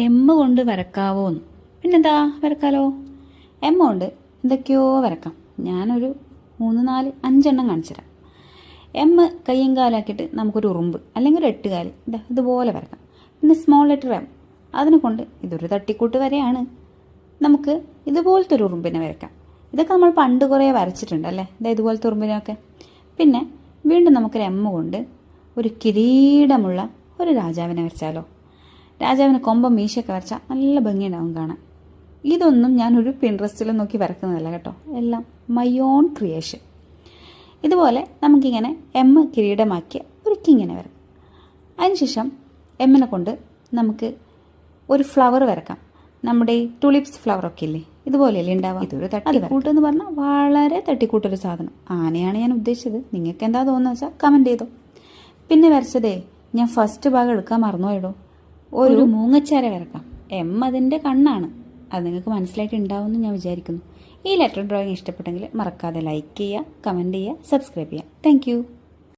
M കൊണ്ട് വരക്കാവോന്ന്. പിന്നെന്താ, വരക്കാലോ. M കൊണ്ട് എന്തൊക്കെയോ വരക്കാം. ഞാനൊരു 3, 4, 5 എണ്ണം കാണിച്ചു തരാം. എം കയ്യും കാലാക്കിയിട്ട് നമുക്കൊരു ഉറുമ്പ് അല്ലെങ്കിൽ ഒരു 8 കാല് ഇതുപോലെ വരക്കാം. പിന്നെ സ്മോൾ ലെറ്റർ എം, അതിനെ കൊണ്ട് ഇതൊരു തട്ടിക്കൂട്ട് വരെയാണ്. നമുക്ക് ഇതുപോലത്തെ ഒരു ഉറുമ്പിനെ വരക്കാം. ഇതൊക്കെ നമ്മൾ പണ്ട് കുറേ വരച്ചിട്ടുണ്ട് അല്ലേ, ഇതുപോലത്തെ ഉറുമ്പിനെയൊക്കെ. പിന്നെ വീണ്ടും നമുക്കൊരു എം കൊണ്ട് ഒരു കിരീടമുള്ള ഒരു രാജാവിനെ വരച്ചാലോ. രാജാവിന് കൊമ്പം മീശയൊക്കെ വരച്ചാൽ നല്ല ഭംഗിയുണ്ടാവും കാണാൻ. ഇതൊന്നും ഞാനൊരു പിൻട്രസ്റ്റിൽ നോക്കി വരക്കുന്നതല്ല കേട്ടോ, എല്ലാം മൈ ഓൺ ക്രിയേഷൻ. ഇതുപോലെ നമുക്കിങ്ങനെ എം കിരീടമാക്കിയ ഒരു കിങ്ങിനെ വരക്കാം. അതിനുശേഷം എമ്മിനെ കൊണ്ട് നമുക്ക് ഒരു ഫ്ലവർ വരക്കാം. നമ്മുടെ ഈ ടുലിപ്സ് ഫ്ലവറൊക്കെ ഇല്ലേ, ഇതുപോലെയല്ലേ ഉണ്ടാവുക. ഇതൊരു തട്ടിക്കൂട്ട് എന്ന് പറഞ്ഞാൽ വളരെ തട്ടിക്കൂട്ടൊരു സാധനം. ആനയാണ് ഞാൻ ഉദ്ദേശിച്ചത്. നിങ്ങൾക്ക് എന്താ തോന്നുന്നത് വെച്ചാൽ കമൻറ്റ് ചെയ്തോ. പിന്നെ വരച്ചതേ, ഞാൻ ഫസ്റ്റ് ഭാഗം എടുക്കാൻ മറന്നുപോയിടോ. ഒരു മൂങ്ങച്ചാര വരക്കാം. എം അതിൻ്റെ കണ്ണാണ്. അത് നിങ്ങൾക്ക് മനസ്സിലായിട്ടുണ്ടാവുമെന്ന് ഞാൻ വിചാരിക്കുന്നു. ഈ ലെറ്റർ ഡ്രോയിങ് ഇഷ്ടപ്പെട്ടെങ്കിൽ മറക്കാതെ ലൈക്ക് ചെയ്യുക, കമൻറ്റ് ചെയ്യുക, സബ്സ്ക്രൈബ് ചെയ്യുക. താങ്ക്